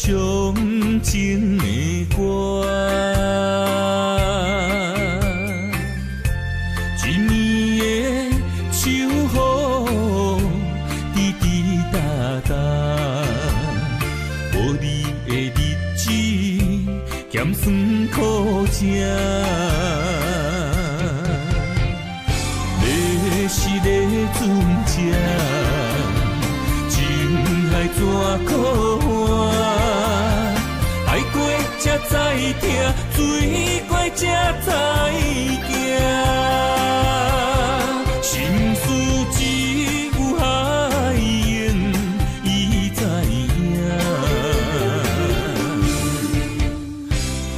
上情的歌。一暝的秋雨，滴滴答答，无你的日子咸酸苦涩。要是咧船只，情海怎可换？爱过才知疼，水怪才知行。心事只有海燕伊知影，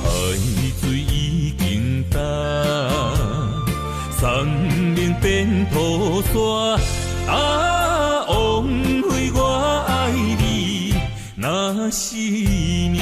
海水已经干，山明变土沙。枉费我爱你那是命。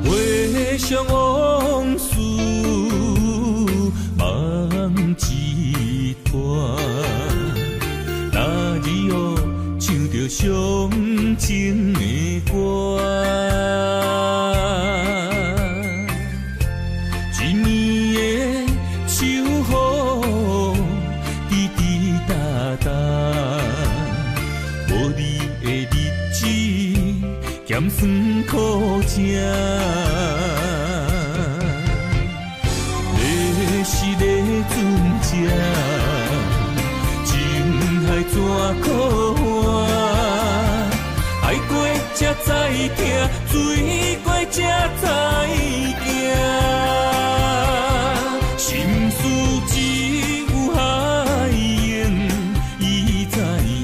回往事梦一段，那日哦唱着伤情的歌。一暝的秋雨，滴滴答答，无你的日子咸酸苦涩。是咧船只，情海怎可换？爱过才知疼，水怪才知行。心事只有海燕伊知影，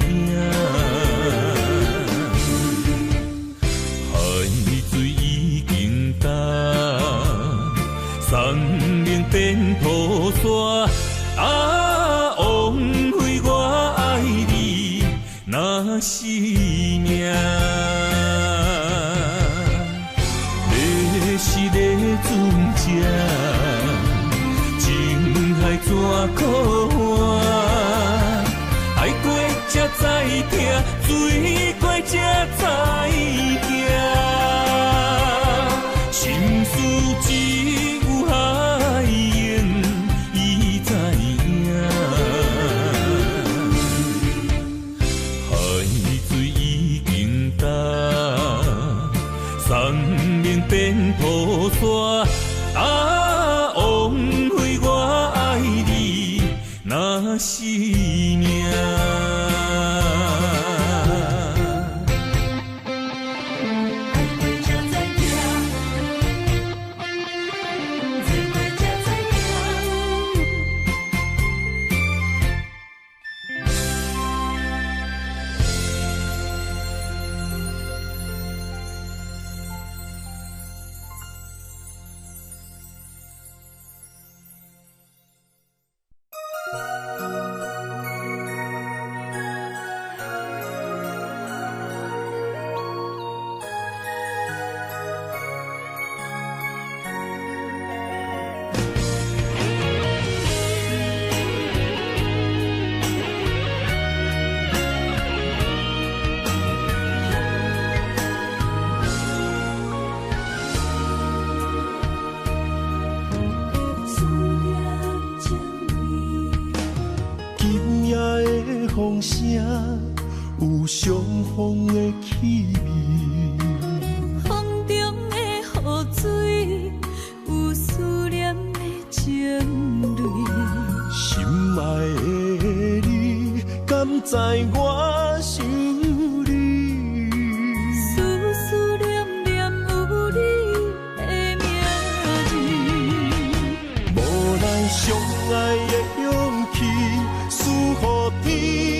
海水已经干。山明变土沙，枉费我爱你那是命。要是咧船只，情海怎可换？爱过才知疼，水怪才知行。心事只有海燕伊知影，海水已经干，山明变土沙。枉费我爱你那是命。风声有相逢的气味，风中的雨水有思念的情泪。心爱的你，敢知我想你？思思念念有你的名字，无咱相爱的勇气，赐予天。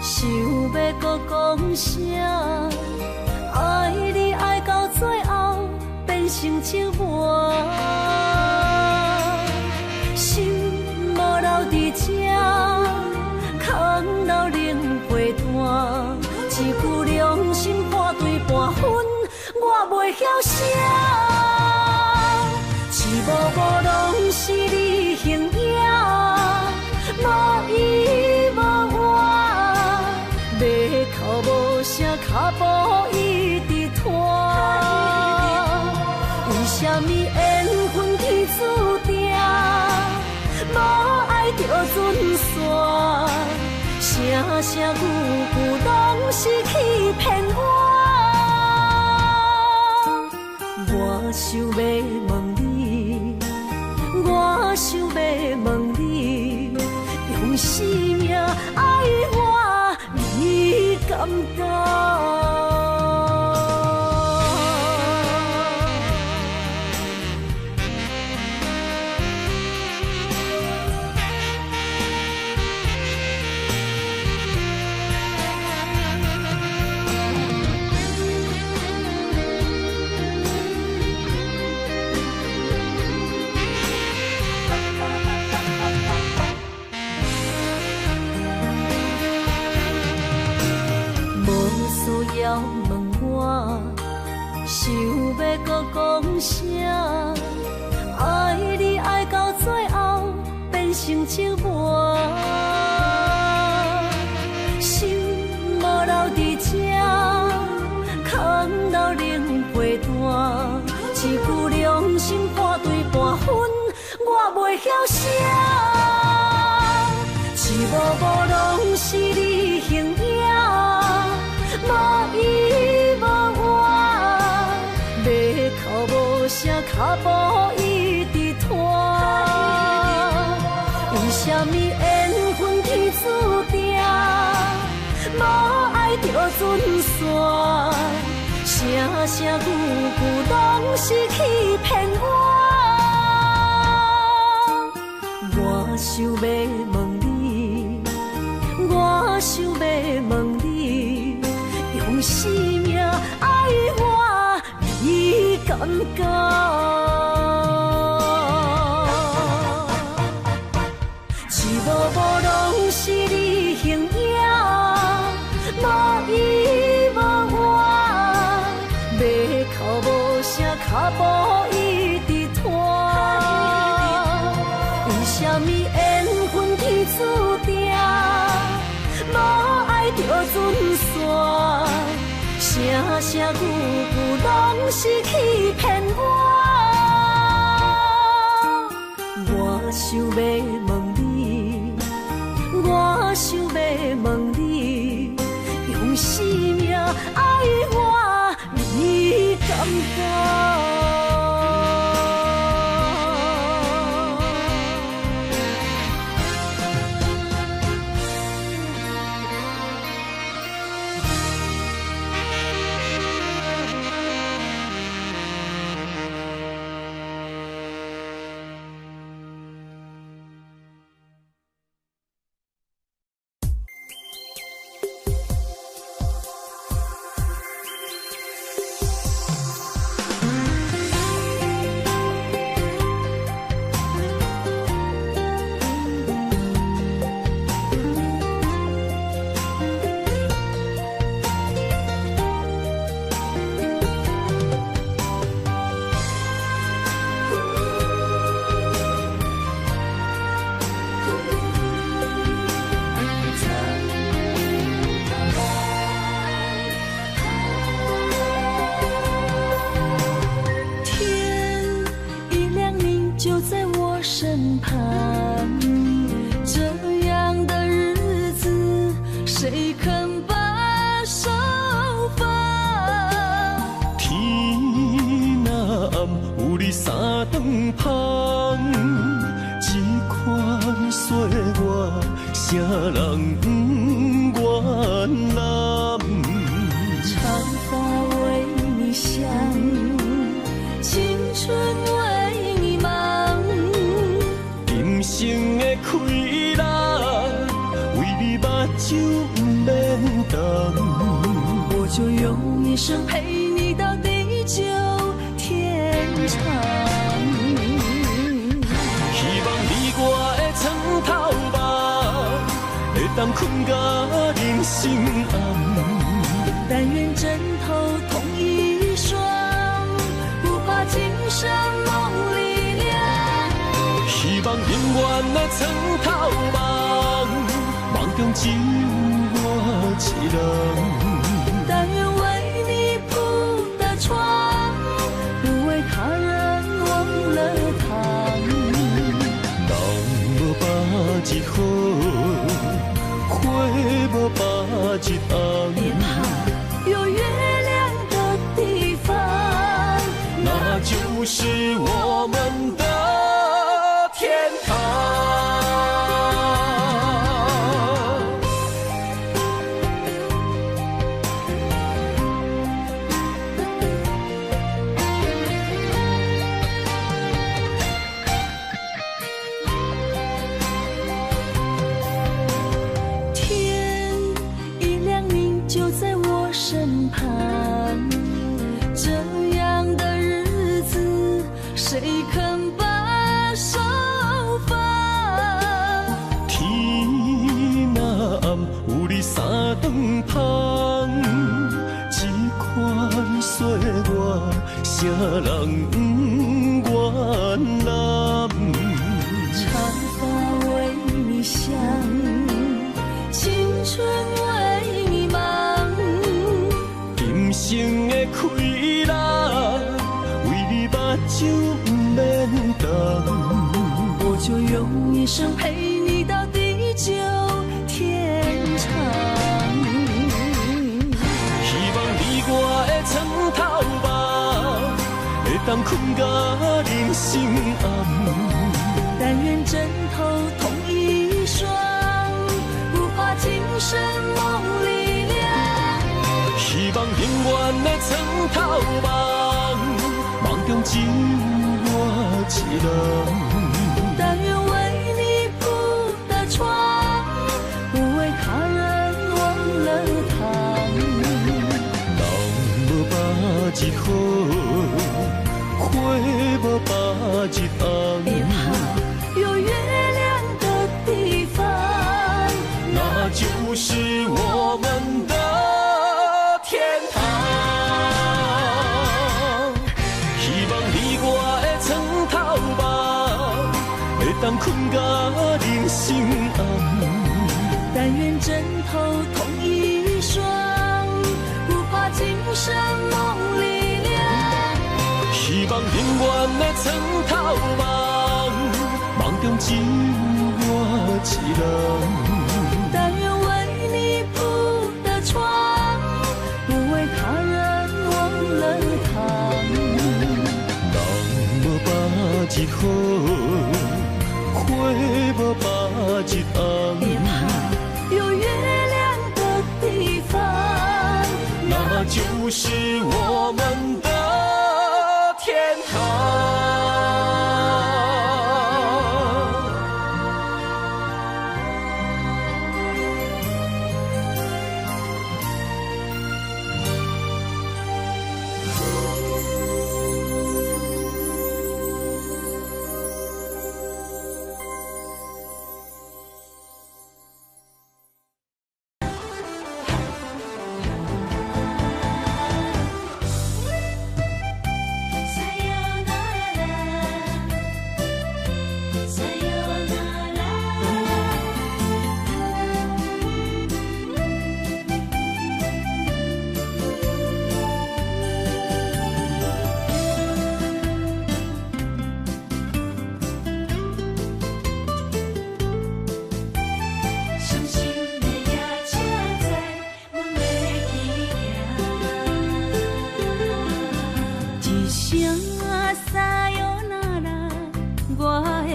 想要搁讲啥？爱你爱到最后变成寂寞，心无留伫这，空留冷陪伴。一句良心半对半分，我袂晓写。一幕幕拢是你形影，无依无我，要哭无声，脚步一直拖。为什么缘分天注定，无爱就准线？声声句句拢是欺骗我。我想要问你，我想要问你，用生命爱我，你敢敢？要问我，想要搁讲啥？爱你爱到最后变成寂寞，心无留伫这，空留冷陪伴。一句良心半对半分，我袂晓写。一幕幕拢是你形影，无依无我，要哭无声，脚步一直拖。为什么缘分天注定，无爱就准线？声声句句拢是欺骗我。我想要问你，我想要问你，用生命爱我，你敢敢？一幕幕拢是你形影，无依无我，要哭无声，脚步一直拖。为什么缘分天注定，无爱就准线？声声句句拢是欺骗我。我想要问你，我想要问你，用生命爱我，你敢敢？啥人不原谅？长发为你香，青春为你忙。今生的快乐，为你目睭不等。我就用一生陪你到地久天长。希望你我的床头梦，会当困到人心暗。但愿枕头同一双，不怕今生梦里凉。希望永远的床头梦，梦中只有我一人。但愿为你铺的床，不为他人忘了躺。人无百日好，花无百日红。别怕有月亮的地方，那就是我们的天堂。谁肯把手放？天若暗，有你三顿香，这款岁月，啥人不愿揽？长发为你香，青春为你忙，今生的快乐，为你目睭不免动。我就用一生陪你到地久天长。希望你我的床头梦，会当困到人心暗。但愿枕头同一双，不怕今生梦里凉。希望永远的床头梦，梦中只有我一人。但愿为你铺的床，不为他人忘了躺。人无百日好，花无百日红。别怕有月亮的地方，那就是我们的天堂。希望你我的床头梦，会当困到人心暗。但愿枕头同一双，不怕今生梦里凉。希望永远的床头梦，梦中只有我一人。但愿为你铺的床，不为他人忘了躺。人无百日好，花无百日红。别怕有月亮的地方，那就是我们的天堂。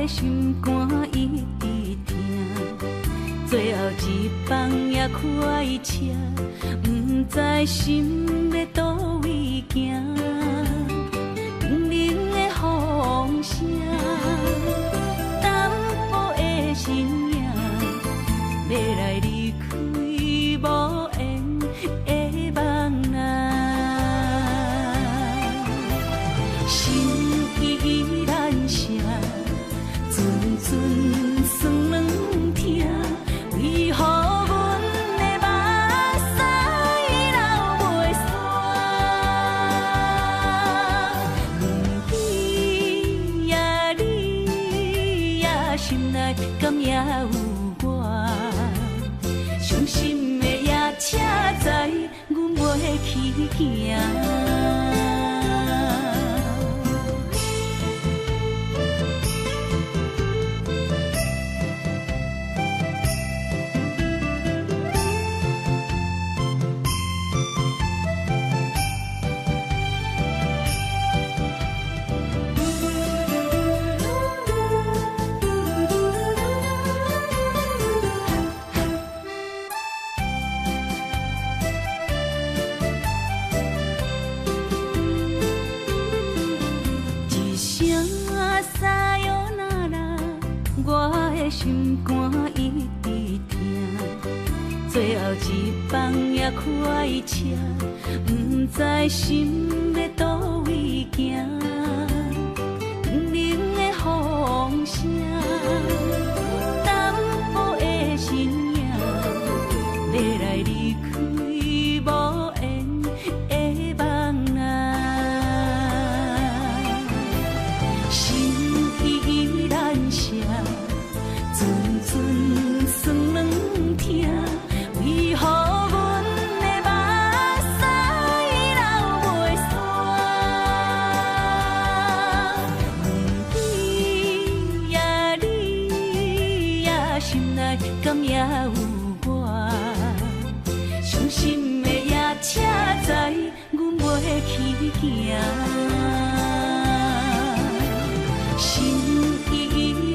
心肝一直疼，最后一放也开车，不知心要倒位行。冰冷的风声，淡薄的身影，要来离开无缘。行。心肝一直疼，最后一放也开车，不知心要倒位行。不能的风声，淡薄的身影，要来离开无缘的梦啊，心依然舍。阵阵酸软疼，为何阮的目屎流袂煞？你呀你呀，心内敢也有我？伤心的夜车载，阮袂去行。心依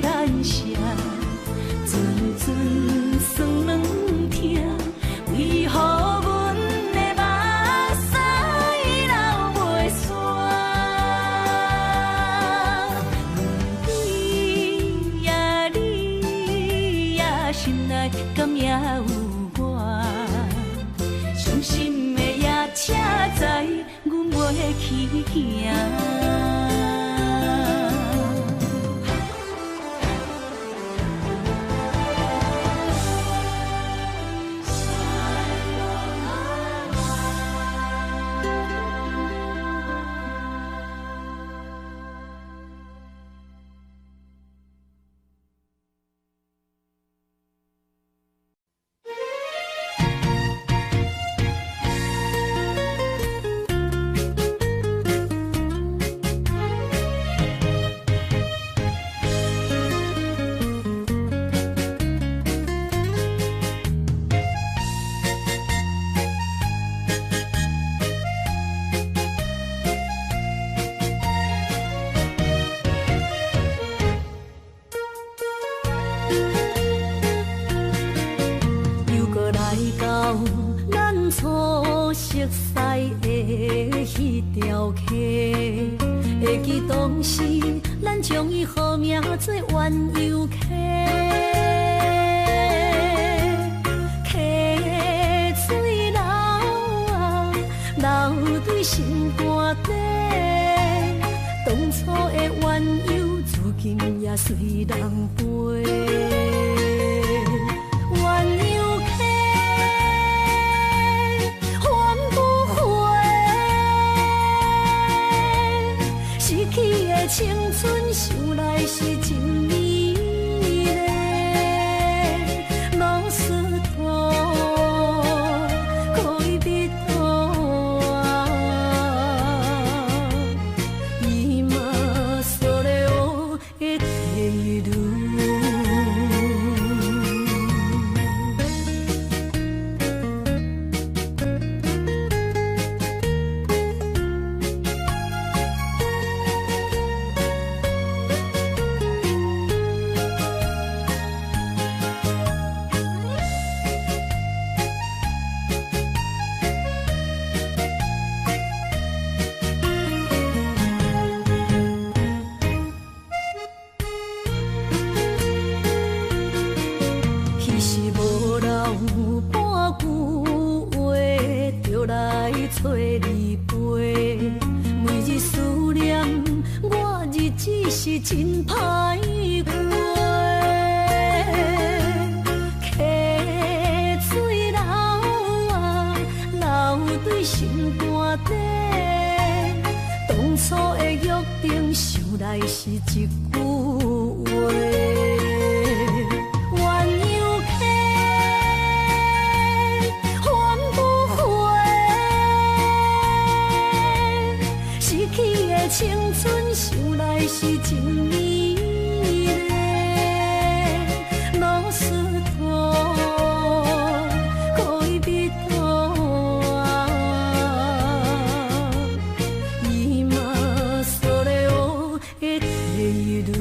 然舍。阵阵酸软疼，为何阮的目屎流袂煞？你呀你呀，心内敢也有我？伤心的夜车载，阮袂去行。会记当时，咱将伊号名做冤游客，溪水流啊，流对心肝底。当初的冤游，如今也随人陪。青春想来是真美丽，老师徒可以别途啊，伊嘛所了的地路。找你陪，每日思念，我日子是真歹过。溪水流啊，流对心肝底。当初的约定，想来是一句话。来是真美丽，老师徒可以比托啊，伊嘛所咧学的态度。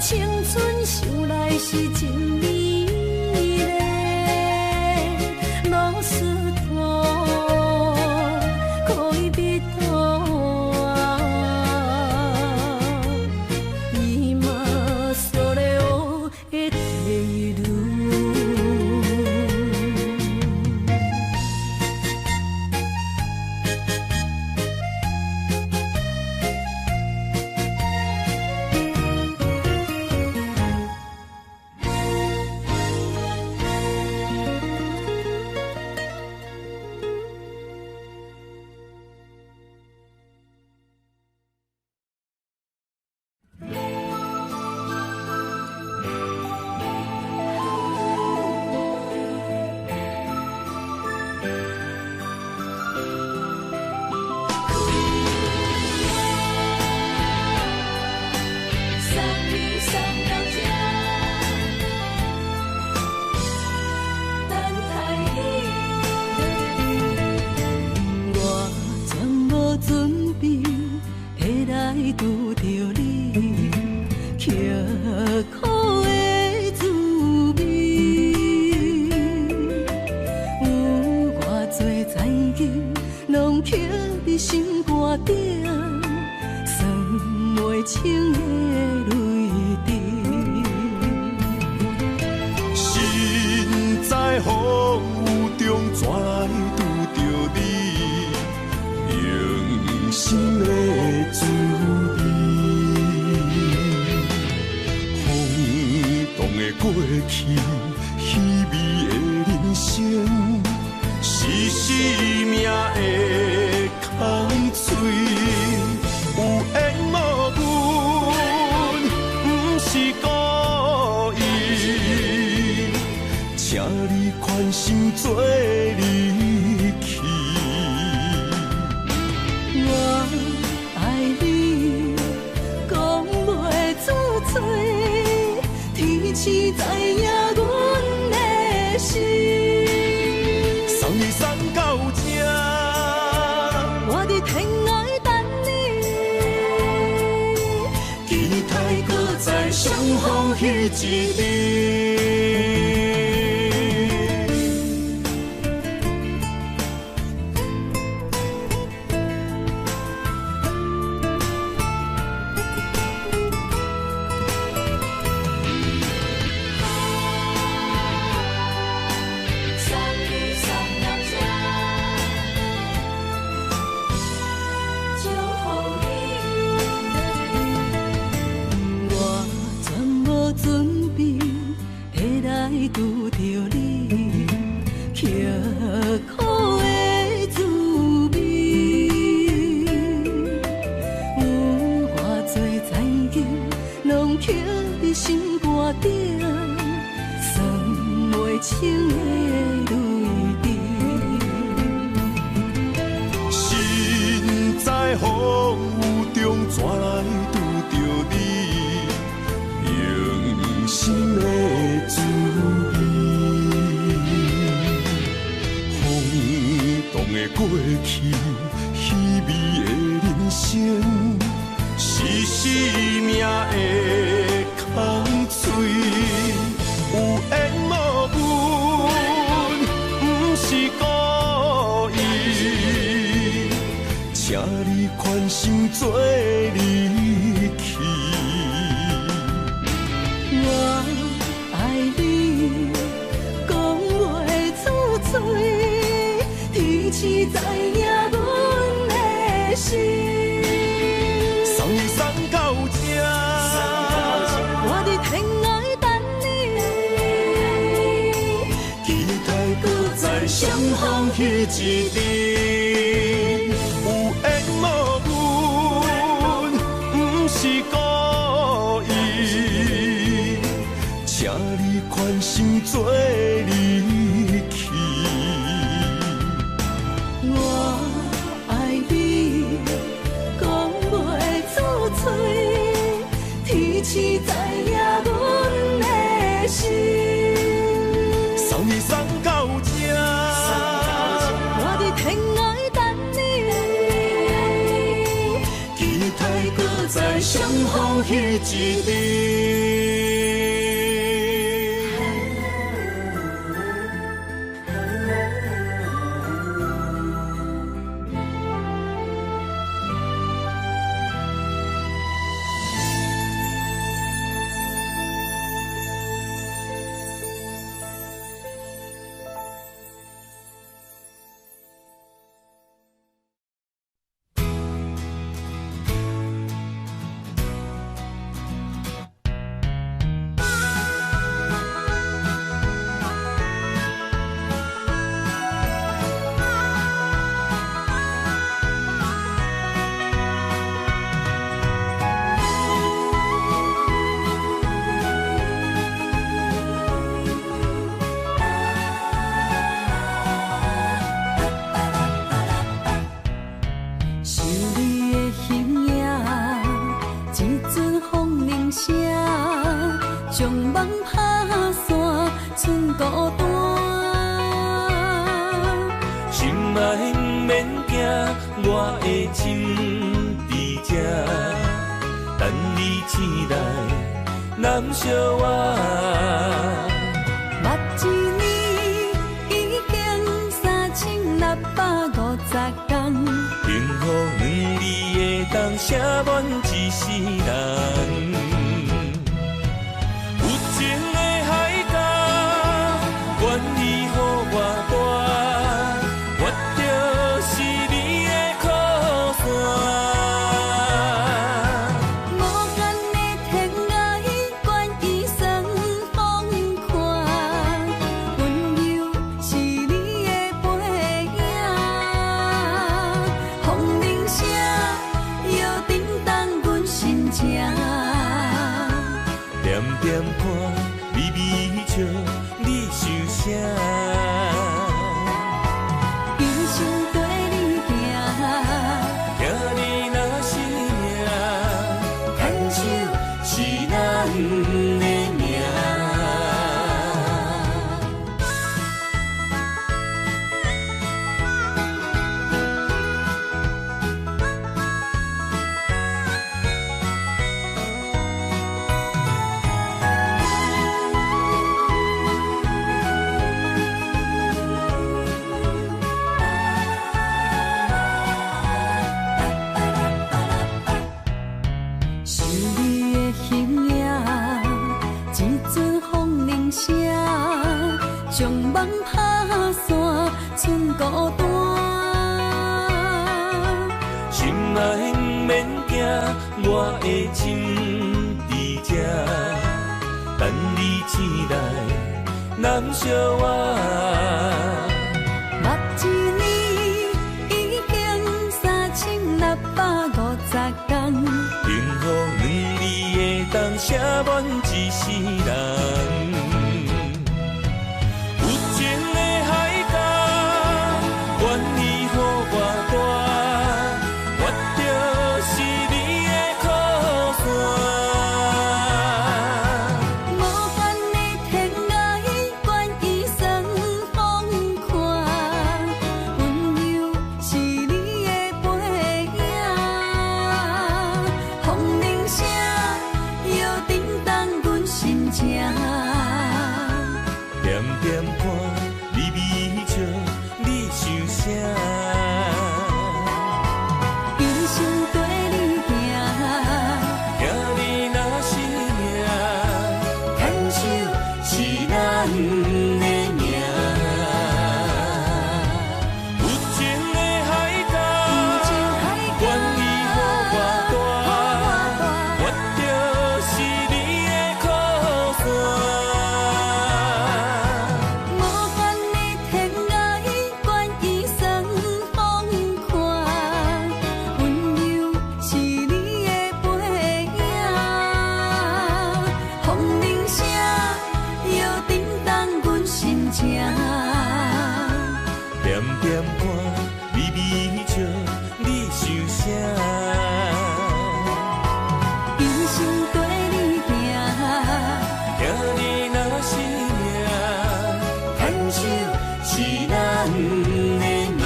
青春想来是真美丽，老师徒可以比托啊，伊嘛所咧学的态度。拄着你，刻苦的滋味，有偌多灾境，拢刻伫心肝顶，算袂清的泪滴。心在风雨中，怎来拄着你？用心的滋味，轰动的过去，稀微的人生，是生命的空嘴，有缘无分，不是故意，请你宽心做离去。我爱你，讲袂出嘴，天赐知影阮的心。送你送到这，我伫天涯等你，期待搁再相逢彼一日。拄着你，刻苦的滋味，有偌多灾境，拢刻伫心肝顶，算袂清的泪滴。心在风雨中，怎来拄着你？用心的滋味，轰动的过去，稀微的人生，是生命的空嘴，有缘无分，不是故意，请你宽心做离去。我爱双方彼一阵，有缘无分，不是故意，请你宽心做离去。我爱你，讲袂出嘴，天赐知影阮的心。送你送到这，我伫天涯等你，期待搁再相逢彼一日。难相偎，目一年已经3650天，幸福两字会当写满一世人。有情的海角，愿意予我带，我就是你的靠山。点看，微微笑，你想啥？一生跟你行，行你若是命，牵手是咱的命。将梦打散，剩孤单。心爱免惊，我的心伫这，等你醒来，难相偎。目一年已经3650天，幸福两字会当写满一世人。人生跟你行，行你若是命，牵手是咱的命。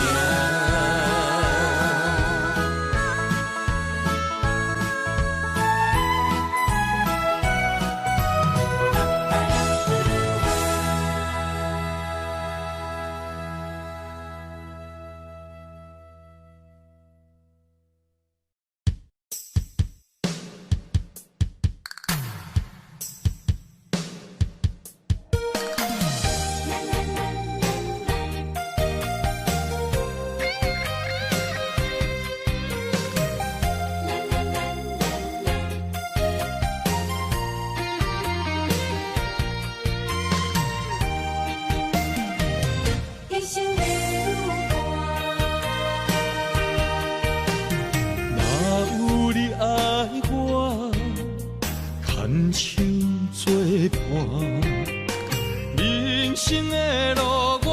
人生的路我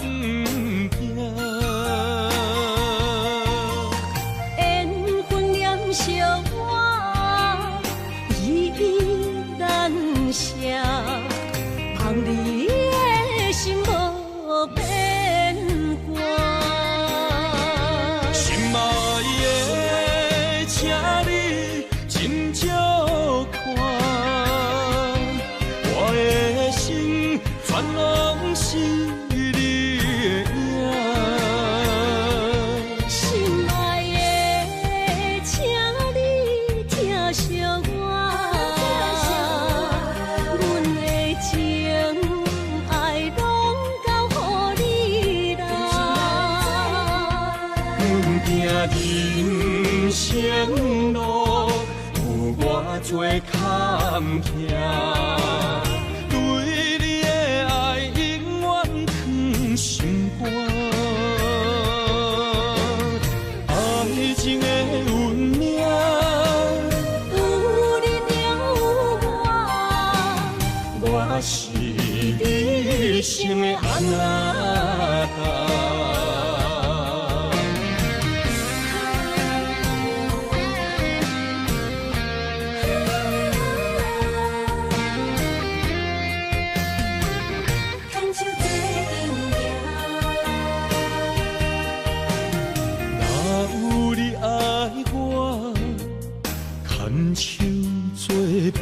不行，缘分染烧我依然写，望你的心无变卦。心爱的，请你斟酌看，我的心全拢是你的影。心爱的，请你疼惜我，阮的情爱拢交予你啦。阮行人生路，有偌多坎坷，对你的爱永远藏心肝。爱情的运命，有你了有我，我是你生的安那达。牵手做阵若有你爱我，牵手作伴。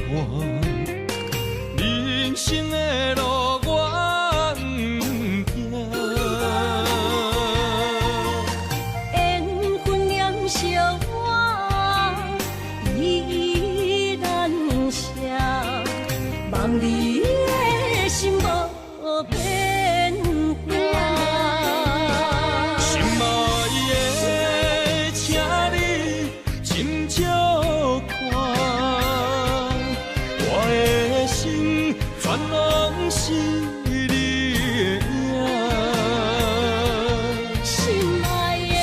人生的路我不行，缘分染烧我依然写，望你的心无变卦。心爱的，请你斟酌看，我的心全拢是你的影。心爱的，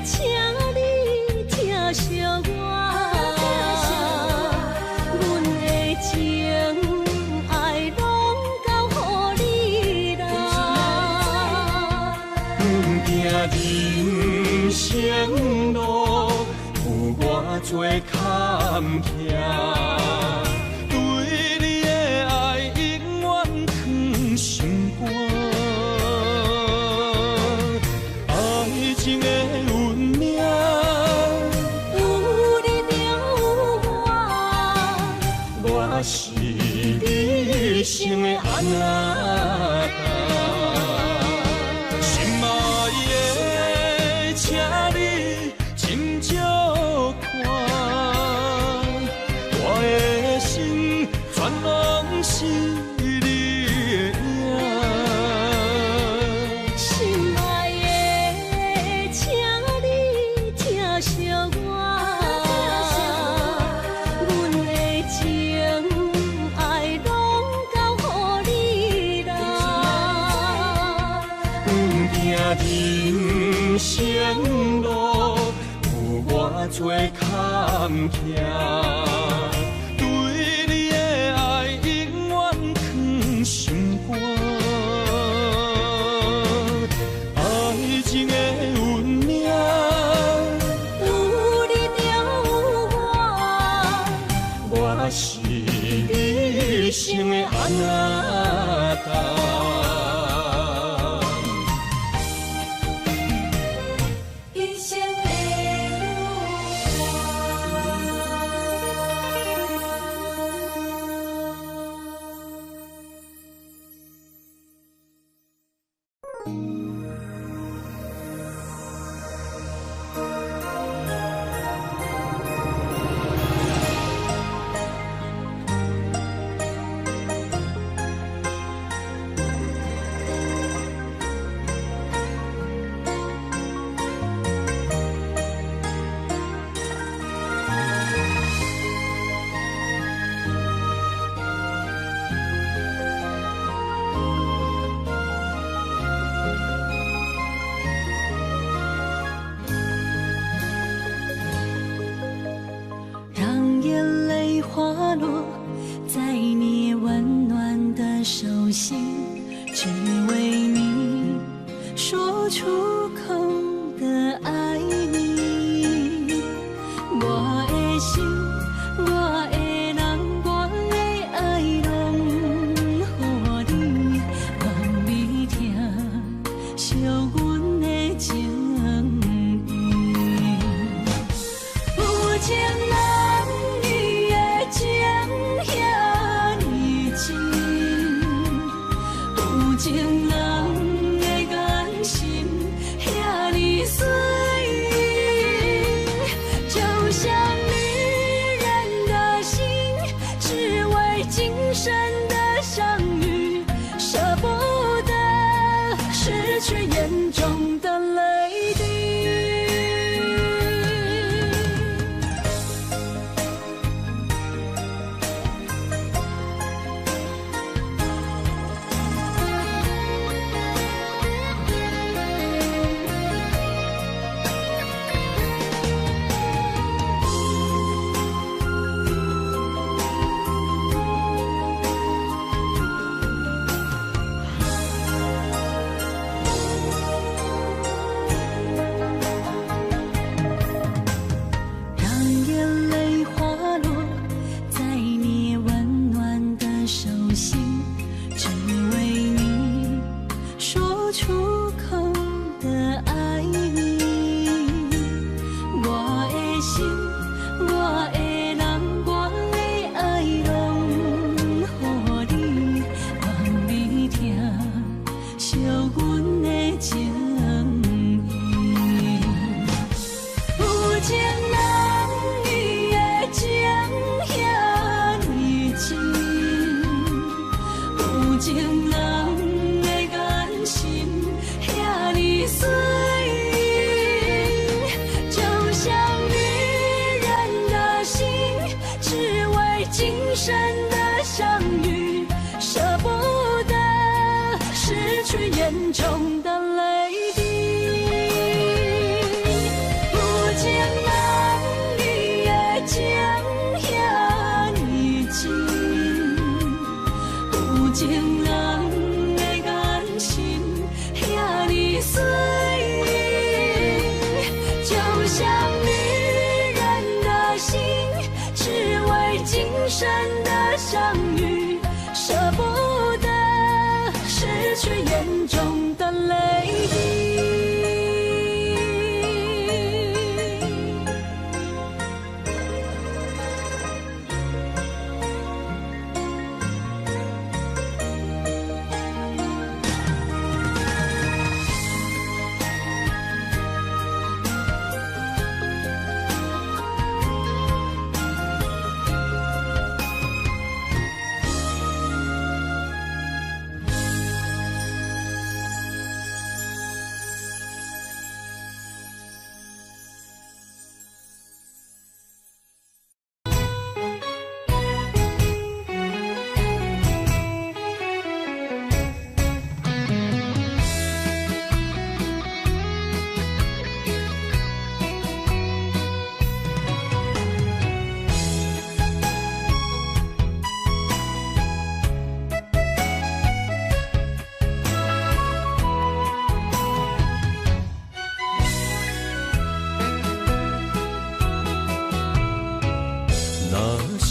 请你疼惜我，阮的情爱拢交予你啦。阮行人生路，有偌多坎坷，对你的爱永远藏心肝。爱情的运命，有你了有我，我是你生的安那达。心爱的，请你斟酌看，我的心全拢是你的影。心爱的，请你疼惜我，阮的情爱拢交予你啦。阮行人生路，有偌多坎坷，对你的爱永远藏心肝。爱情的运命，有你了有我，是一生的安那达。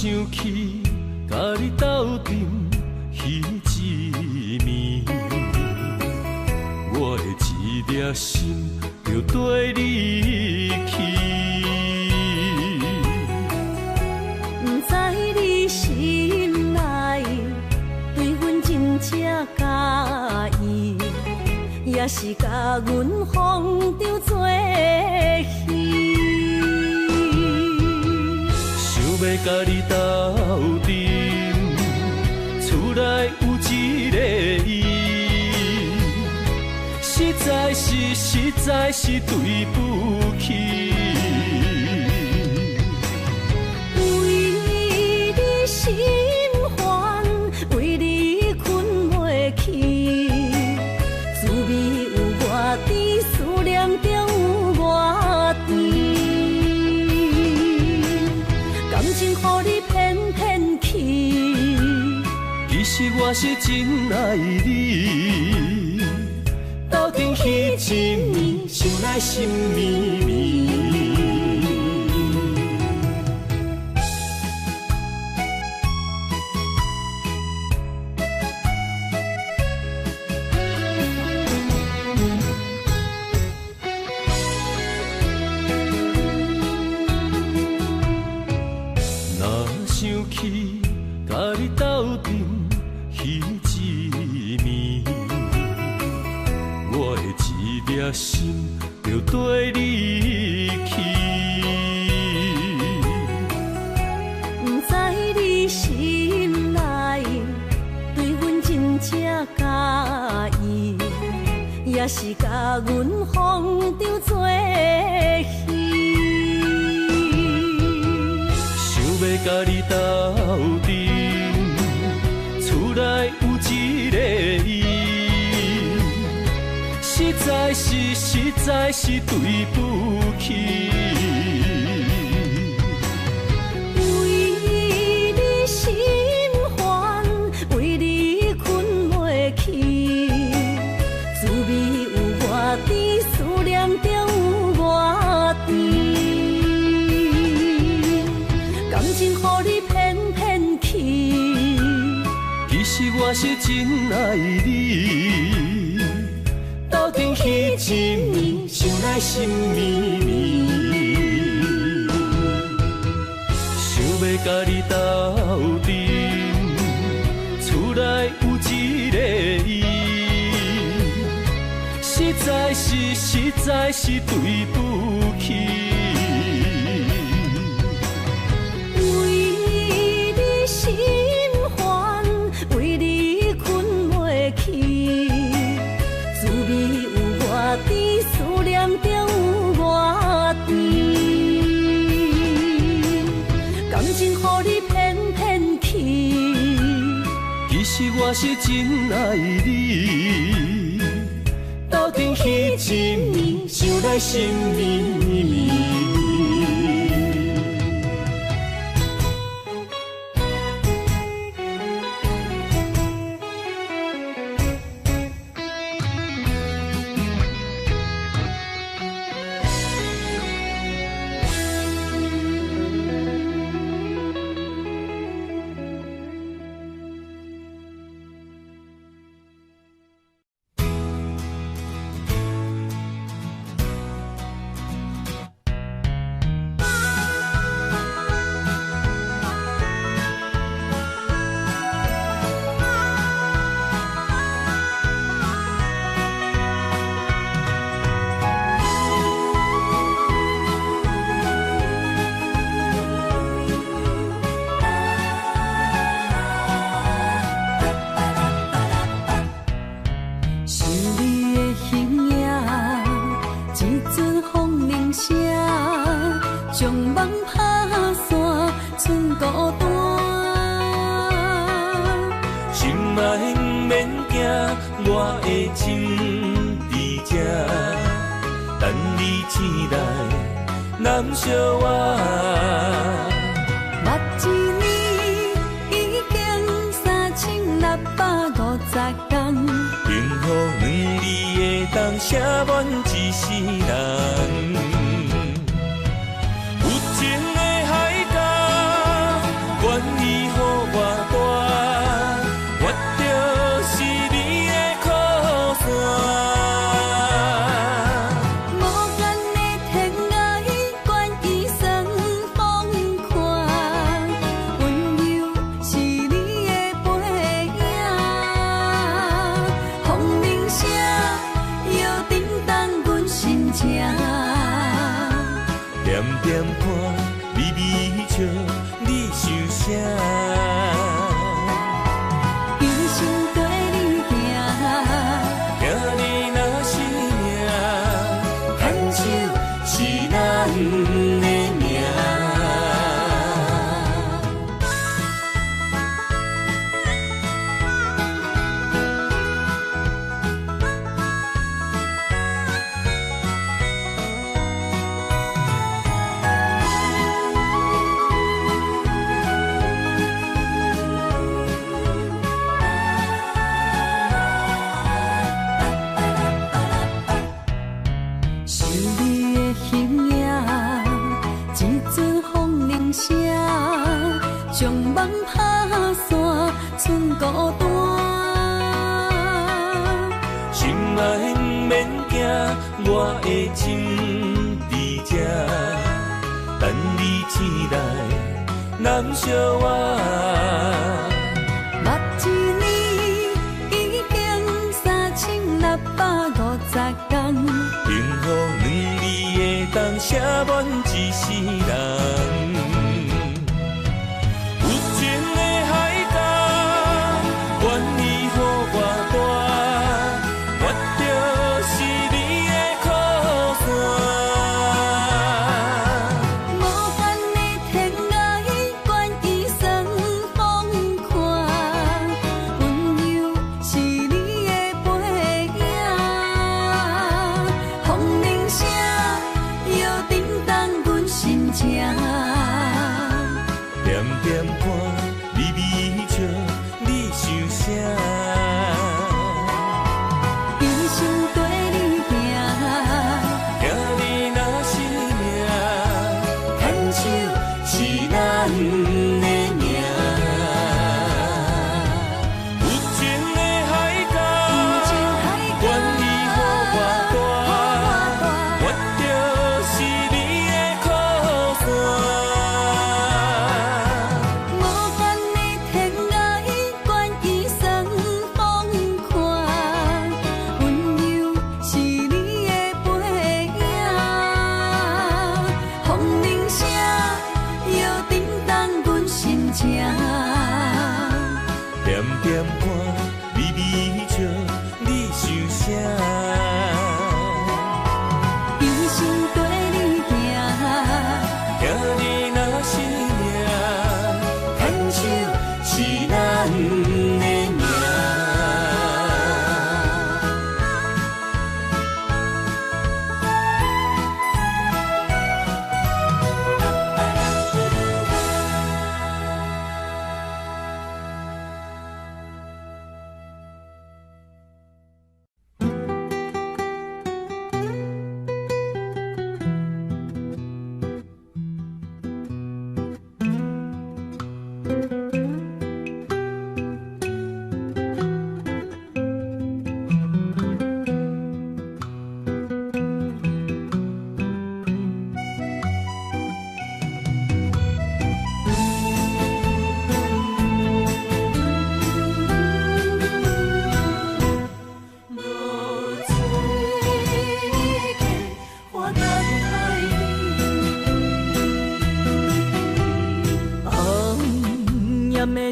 想起甲你斗阵彼一暝，我的一粒心就跟你去。不知你心内对阮真正介意，也是甲阮放着做戏。想要甲你斗阵，厝内有一个伊，实在是对不起。为你心烦，为你困袂去，滋味有偌甜，思念中有偌甜。感情予你骗骗去，其实我是真爱你，斗阵彼一暝，想来心绵绵。若想起甲你斗阵彼一暝，我的一粒心就跟你去。不知你心内对阮真正介意，也是甲阮放着做戏。想要甲你斗阵，厝内有一个伊，实在是对不起。为你心烦，为你困袂去，滋味有偌甜，思念中有偌甜。感情予你骗骗去，其实我是真爱你，斗阵彼一暝，想来心绵绵。想要甲你斗阵，厝内有一个伊，实在是对不起。为你心烦，为你困袂去，滋味有偌甜，思念中有偌甜。感情予你骗骗去，其实我是真爱你，斗阵彼一暝，想来心绵绵。我的心在这，等你醒来，难相偎。目一年已经3650天，幸福两字会当写满一世人。有情的海角，愿微微笑，你想啥？一生跟你行，行你若是命，牵手是咱的命。将梦打散，剩孤单。心爱免惊，我的心伫这，等你醒来，难相偎。目一年已经3650天，幸福两字会当写满一世人。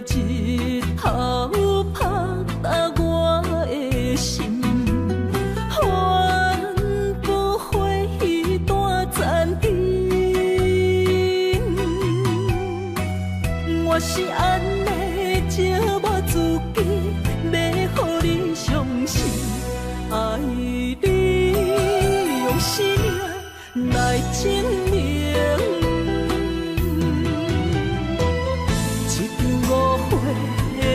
日头拍打我的心，帆布花雨大暂停。我是安尼借我自己，要予你相信，爱你用生命来证明。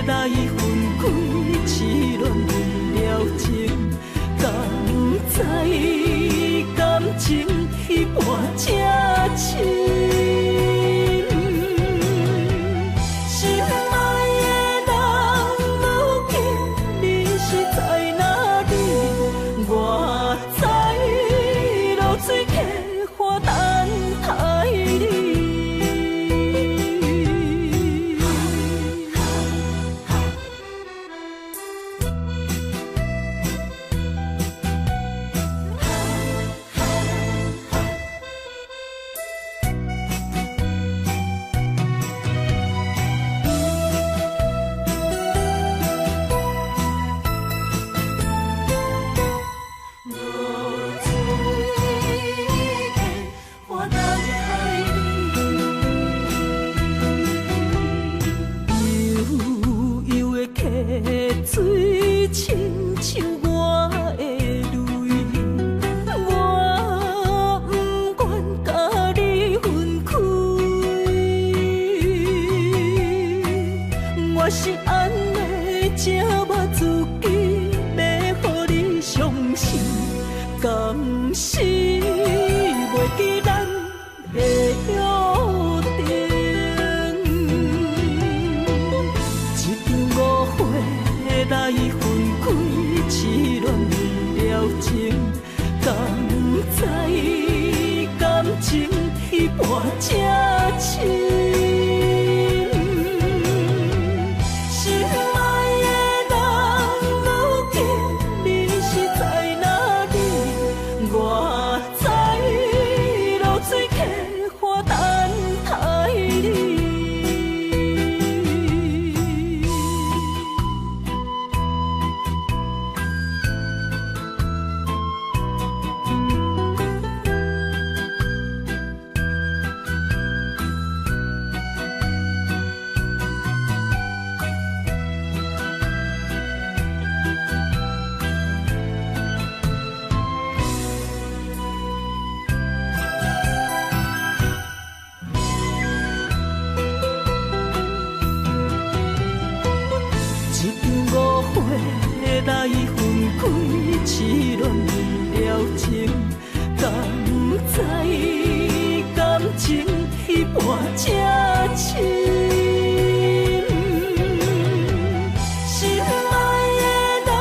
来分开，痴恋为了情，敢知感情彼半才深。心爱的人，如今你是在哪里？我在流水溪花坛。是安尼，才无自己要予你伤心。敢是袂记咱的约定？一场误会来分开，痴恋为了情，敢知感情一半才深？来分开，痴恋为了情，敢知感情一半才深？心爱的人，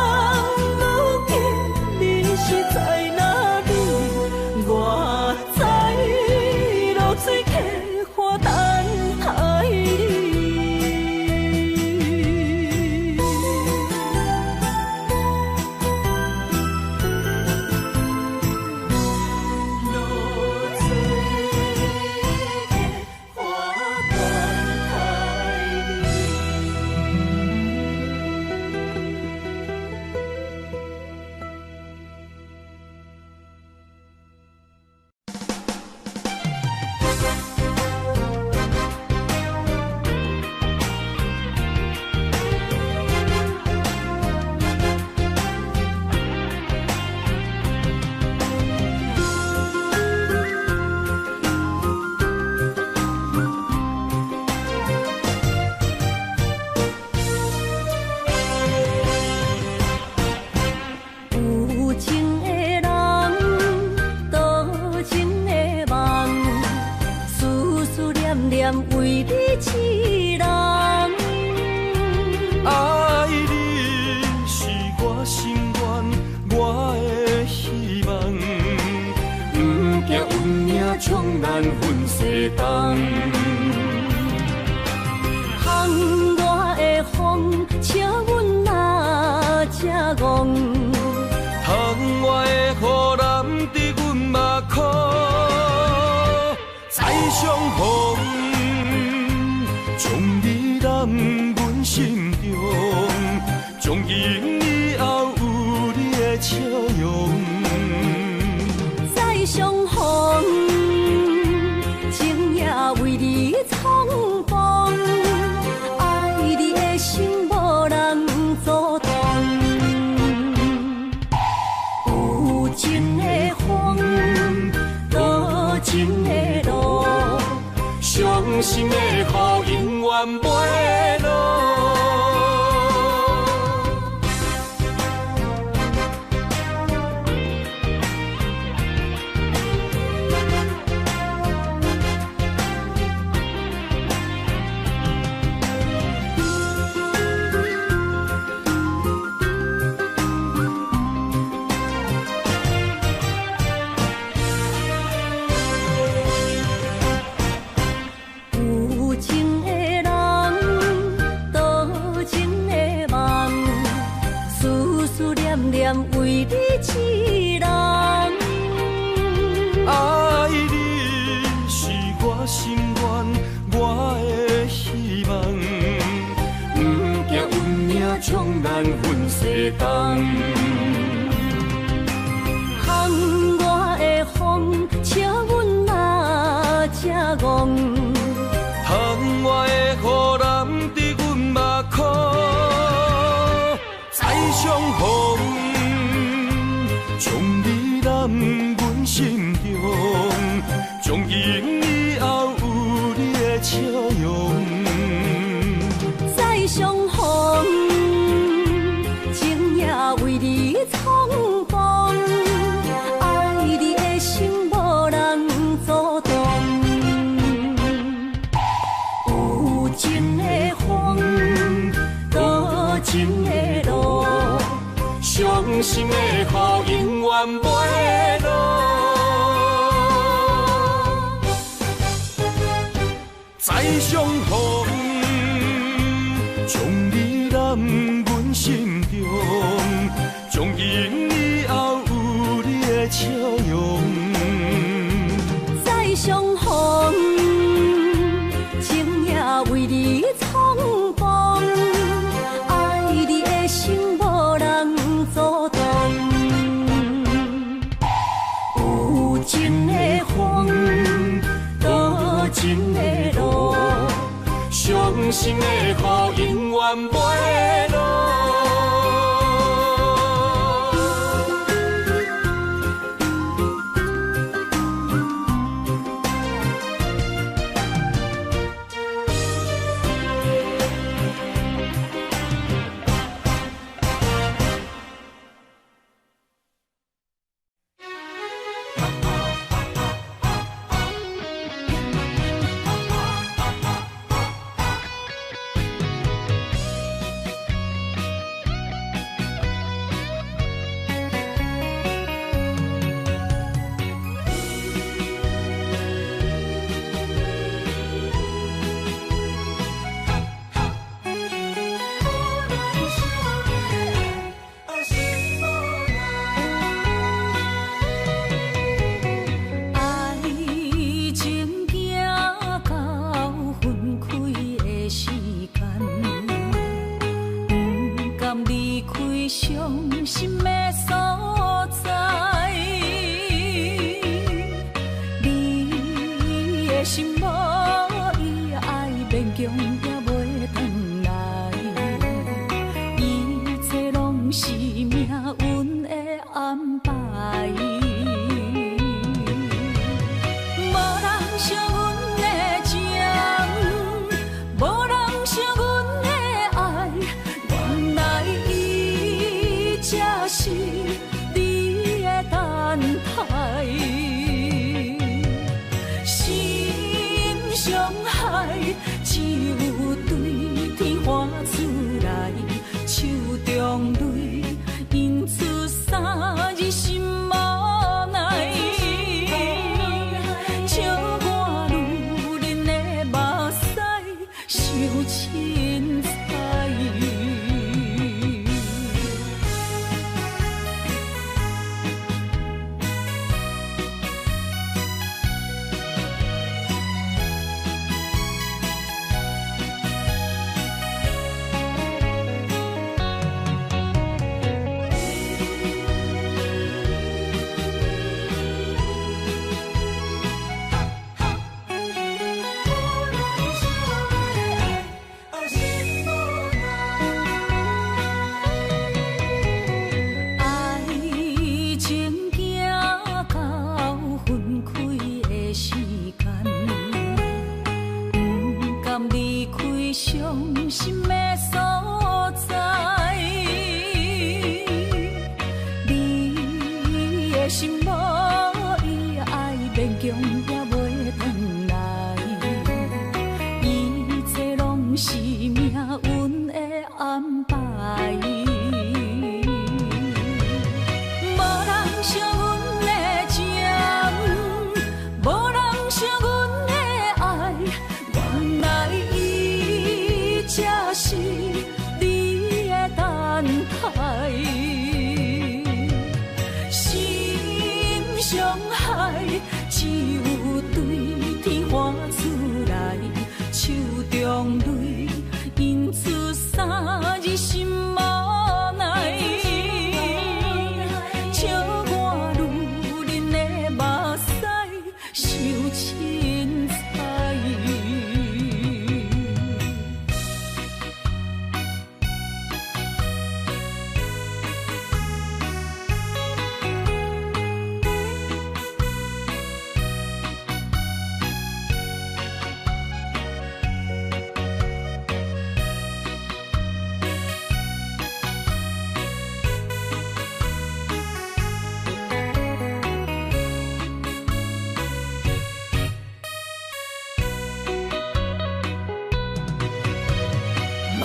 如今你是在哪里？我在落水溪花等待你。为你痴人，爱你是我心愿，我的希望。不惊运命冲咱分世东，风我的风，请阮哪才戆？窗外的雨淋伫阮目眶，再相逢。将你揽阮心中，从今以后有你的笑容。再相逢，情也为你冲动，爱你的心无人阻挡。有情的风，多情的路。伤心的雨永远袂落。为你痴人，爱你是我心愿，我的希望。不惊运命冲咱分世东，风我的风，请阮哪才戆？窗外的雨淋伫阮目眶，再相逢。将你揽阮心中，从今以后有你的笑容。再相心的雨永远袂落。再相逢，将你揽阮心中，从今以后有你的笑容。再相逢，情也为你创风，爱你的心无人阻挡。有情的风，多情的路，伤心的雨永远袂落。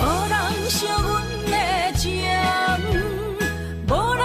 无人惜阮的情，无人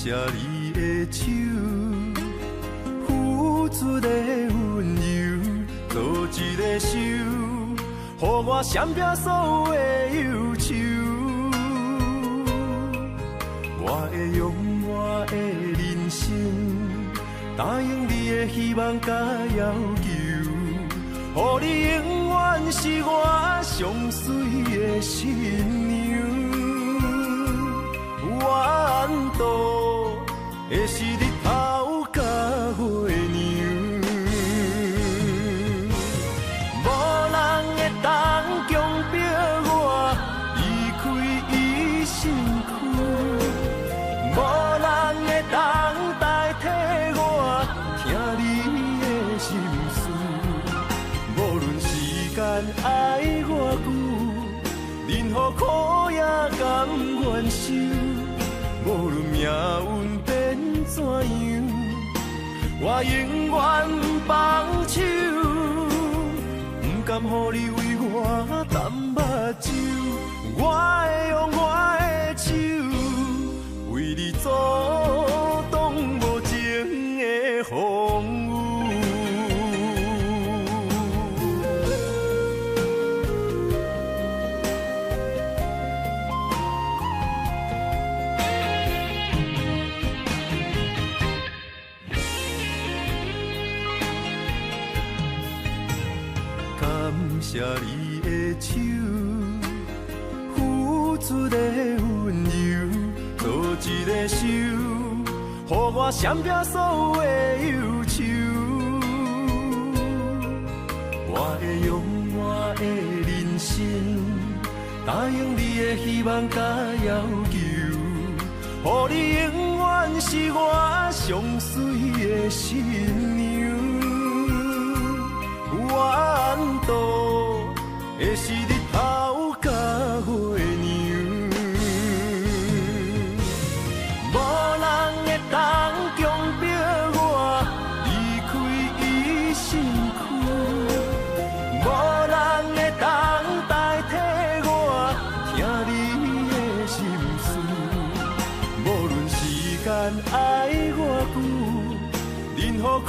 谢你的手，付出的温柔，做一个手，予我闪避所有的忧愁。我会用我的人生，答应你的希望甲要求，予你永远是我上水的新娘。弯道会是日头甲月亮，无人会当强迫我离开伊身躯，无人会当代替我听你的心事。无论时间爱我久，任何苦也甘愿受。无论命运变怎样，我永远放手，不甘予你为我淡目睭。我会用我的手，为你阻挡无情的风雨。谢你的手，付出的温柔，做一个手，予我闪避所有的忧愁。我会用我的人生，答应你的希望甲要求，予你永远是我上水的新娘。弯道会是日头甲月亮，无人会当强迫我离开伊身躯，无人会当代替我听你的心事。无论时间爱我久，任何苦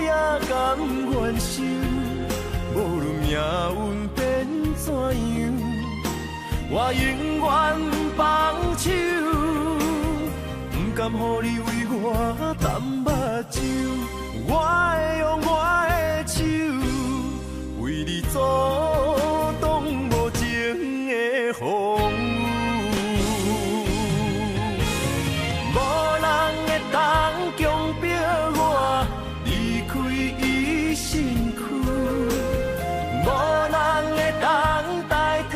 也甘愿受。无论命运变怎样，我永远放手，不甘予你为我淡目睭。我会用我的手，为你阻挡无情的风雨。无人会当强迫我离开伊身躯。无人会当代替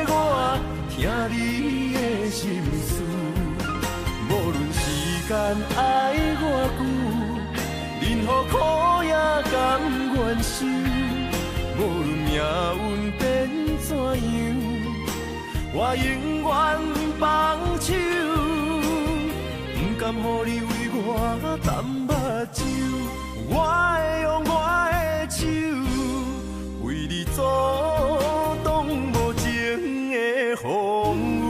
我听你的心事，无论时间爱我久，任何苦也甘愿受。无论命运变怎样，我永远放手，不甘予你为我淡目睭。我会用我的手，为你阻挡无情的风雨。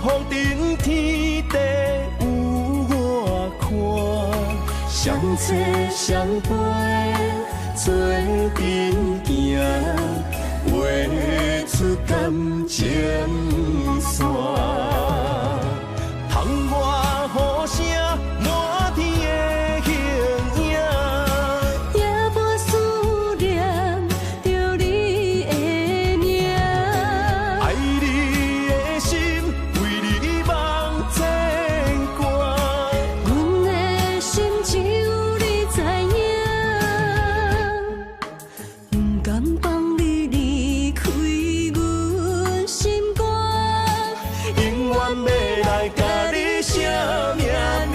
风尘天地。找相陪，做阵行，画出感情线。窗外雨声满天的形影，夜半思念着你的名。爱你的心为你梦牵挂，阮的心只有你知影。不甘放你离开阮心肝，永远要来甲你写命名。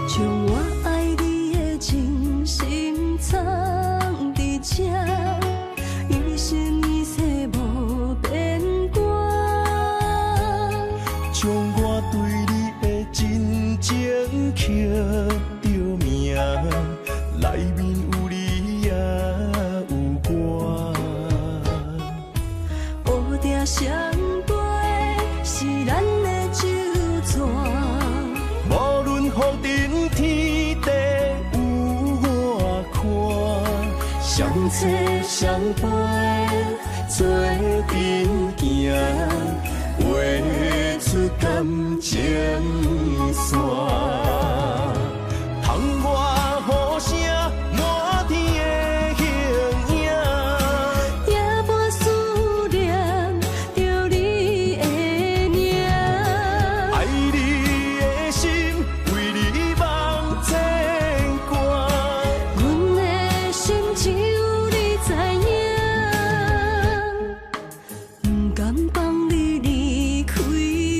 将我爱你的真心藏伫这，一生一世无变卦。将我对你的真情刻着名，内面有你也有我。乌蝶双飞是咱的酒泉。无论风尘天地有我看，相找相陪，做阵行，画出感情线。窗外雨声满天的形影，夜半思念着你的名。爱你的心为你梦牵挂，阮的心只有你知影。不甘放你离开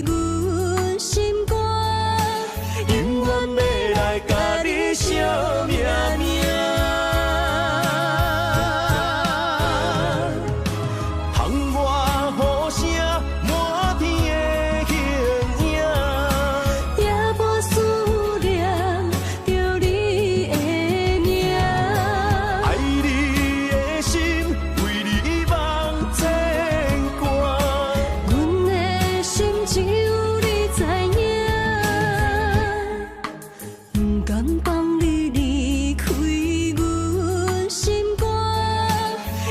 阮心肝，永远要来甲你写命名。窗外雨声满天的形影，夜半思念着你的名。爱你的心为你梦牵挂，阮的心只有你知影。不甘放你离开阮心肝，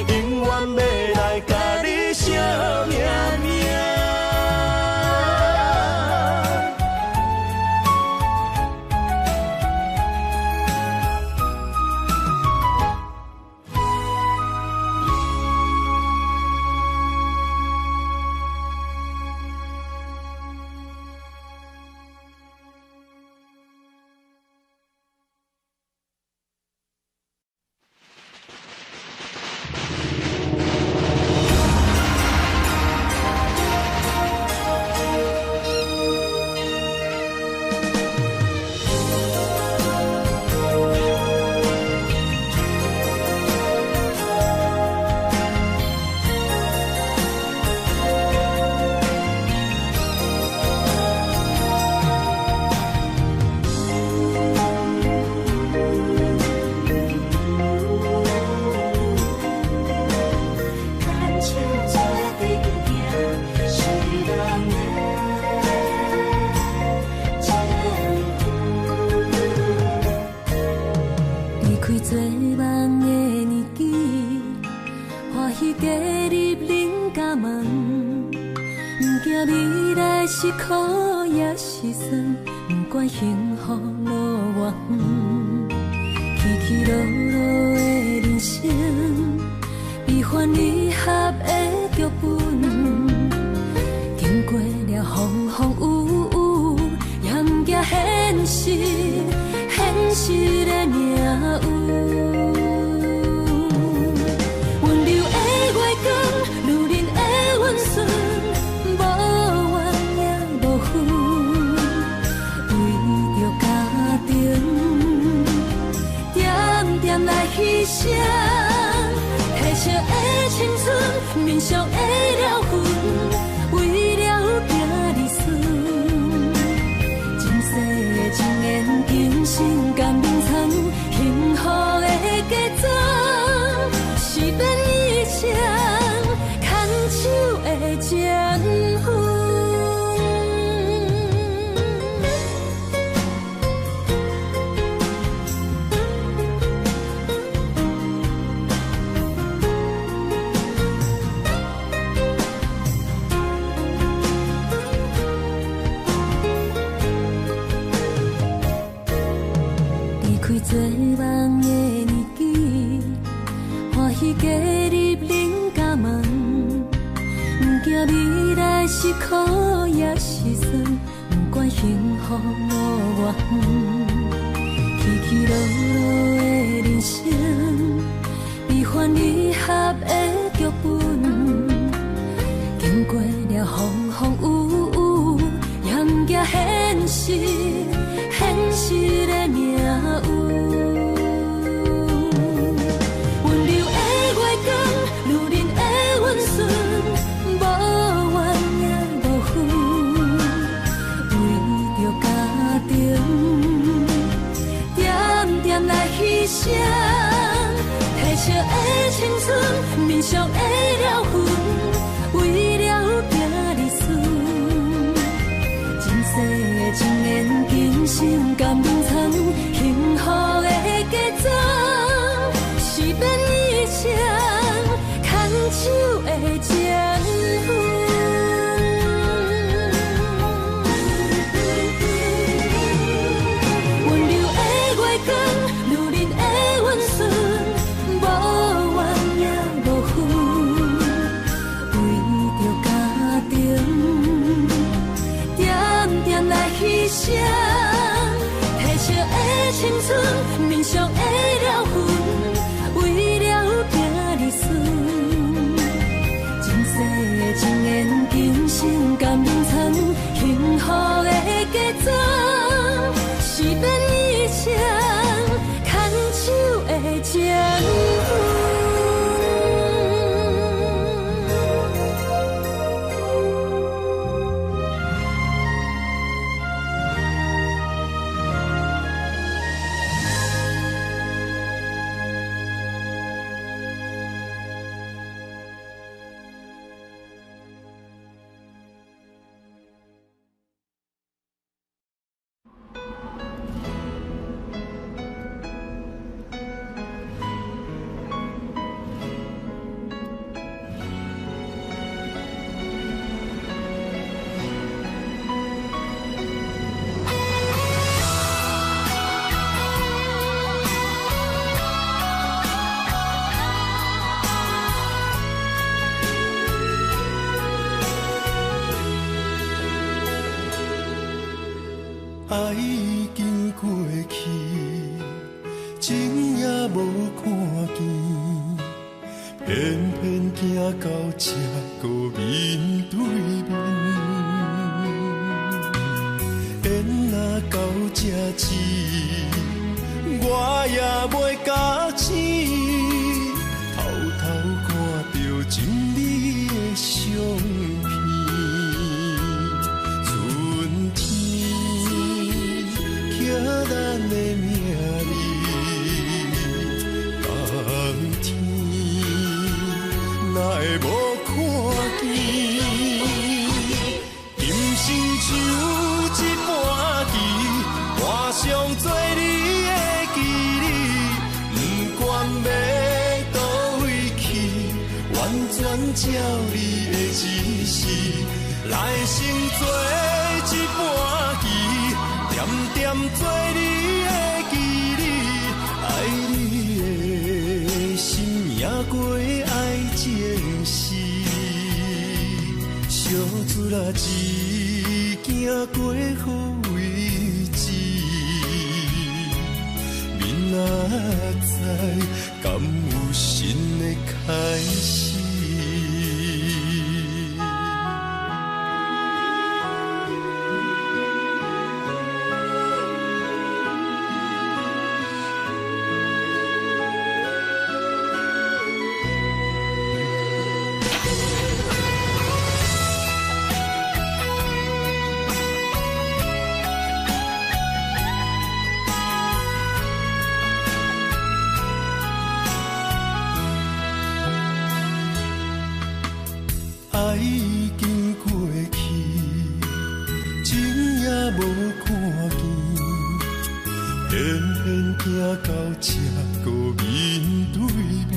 永远要来甲你写命名。离开做梦的年纪，欢喜加入人家门，不惊未来是苦也是酸，不管幸福路偌远，起起落落的人生，悲欢离合的剧本，经过了风风雨雨，也不惊现实，现实的命运。温柔的月光，女人的温顺，无怨也无恨，为着家庭，点点来牺牲。褪色的青春，面上的做梦的年纪，欢喜加入恁家门，不惊未来是苦也是酸，不管幸福路偌远，起起落落的人生，悲欢离合的剧本，经过了风风雨雨，也不惊现实，现实的命运。温柔的月光，如恁的温顺，无怨也无恨，为着家庭，点点来牺牲。褪色的青春，面上的了痕，为了拼日顺。前世的情缘，今生甘愿藏，幸福的嫁妆，是变以前牵手的情分。温柔的月光，如恁的温顺，无怨也无恨，为着家庭，点点来牺牲。褪色的青春，面上的了痕，为了拼日顺。前世的情缘，今生甘愿藏，幸福的嫁妆，是变以前牵手的情分。爱已经过去，情也无看见，偏偏行到这个面对面。缘若到这时，我也袂假醒，偷偷看到情理的相片。咱的命里，当天哪会无看见？今生只有一盘棋，换上做你的记忆，不管要倒位去，完全照你的指示，来生做一盘棋。点点做你的记忆，爱你的心也过爱情事，小船啊只行过好位置，明仔载敢有新的开始？爱已经过去，情也无看见，偏偏行到这个面对面。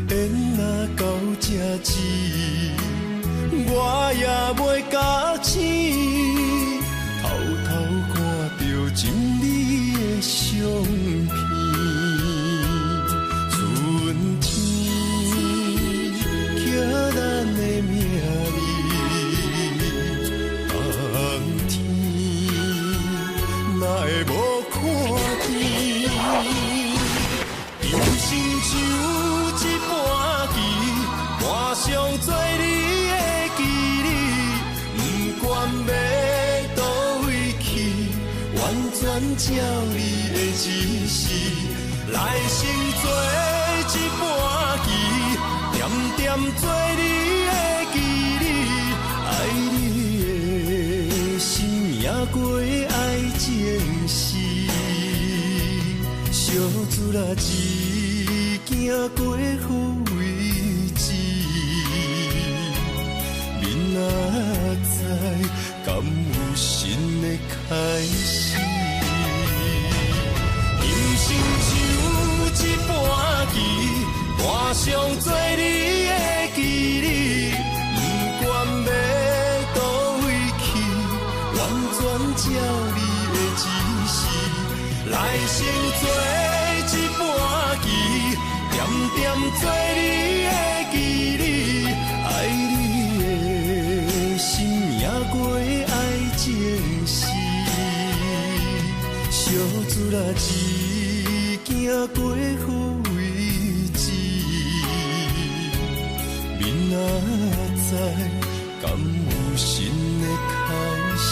缘若到这时，我也袂假醒，偷偷看到进你的相片，春天寄咱的名字，冬天哪会无看见？人生像一盘棋，换上做你的记忆，不管要倒位去，完全照你的指示，来生做一盘棋，点点做你的记忆，爱你的心命过爱情诗，小子啦一行过好位置，明仔载敢有新的开始？人生像一盘棋，换上做你的记忆，不管要倒位去，完全照你的指示，来生做一盘棋，点点做你的记忆，爱你的心命过爱情诗，小子啦一行过好位置，明仔载敢有新的开始？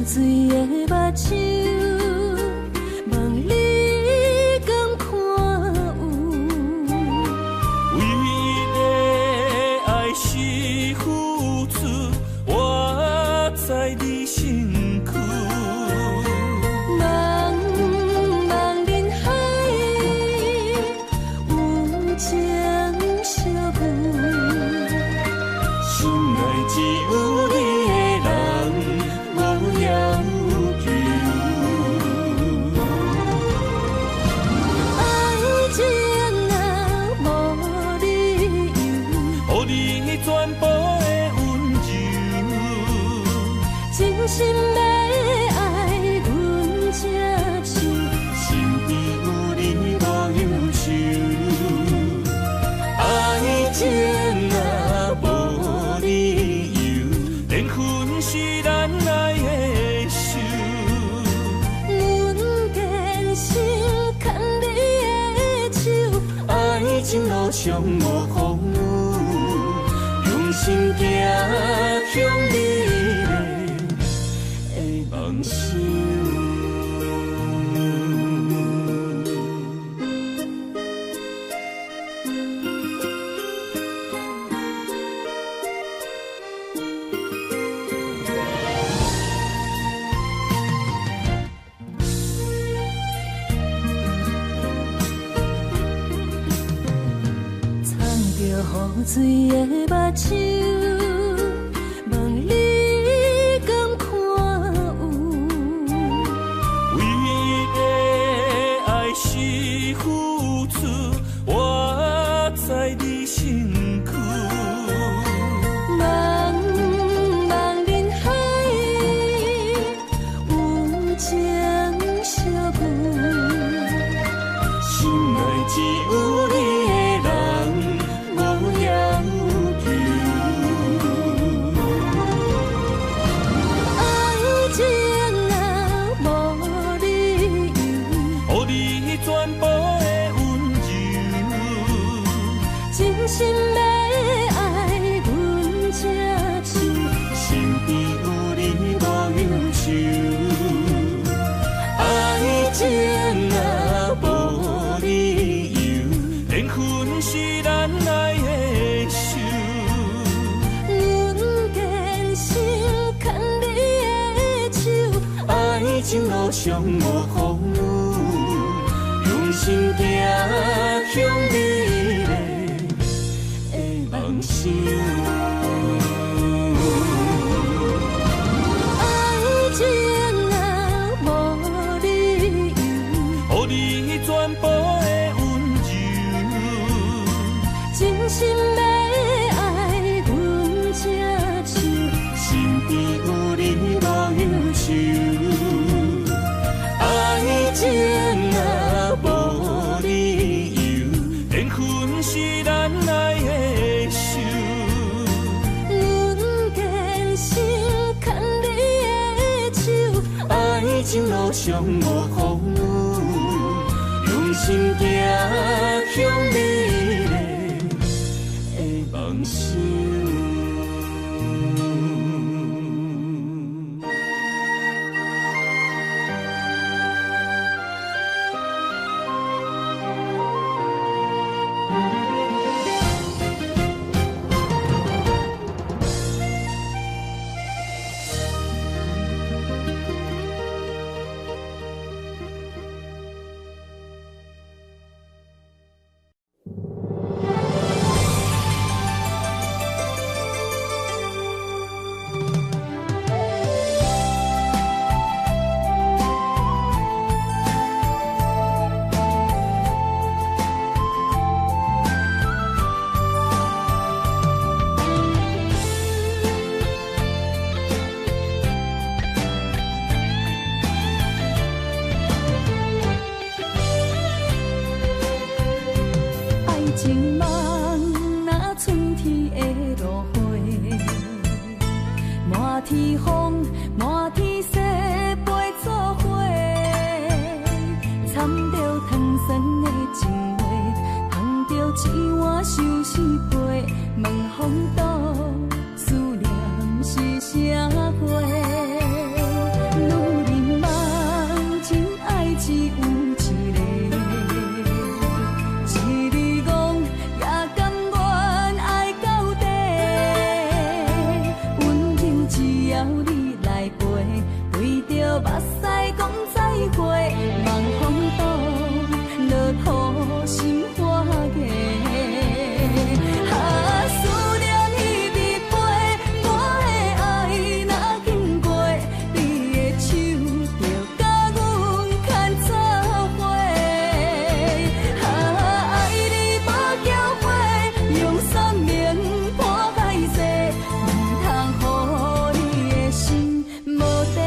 水的目睭，问你敢看有？为了爱是付出，我在你身躯。茫茫人海，有情相伴，心内只有你。心要爱阮才像，身边有你无忧愁。爱情若无理由，连分是咱爱的受。阮坚心牵你的手，爱情路上无风雨，用心行向你。梦想，藏着雨水的目睭。只有你的人无忧愁。情路上无风雨，用心行向美丽的梦想。爱情啊，无理由，予你全部的温柔，真心要爱阮这手，身边有你无忧愁。爱情啊，无理由，缘分是咱爱的手。论坚心牵你的手，爱情路上无风雨，用心行向美丽的梦想。情梦那春天的落花，满天风，满天雪，陪作伙，掺着糖酸的情话，捧着一碗相思杯，问风岛思念是啥货？女人梦真爱只有一个。目屎讲再会，望风岛落土心花芽。思念彼日飞，我的爱若经过，你的手就甲阮牵做伙。爱你无骄傲，用生命破海誓，唔通予你的心无底。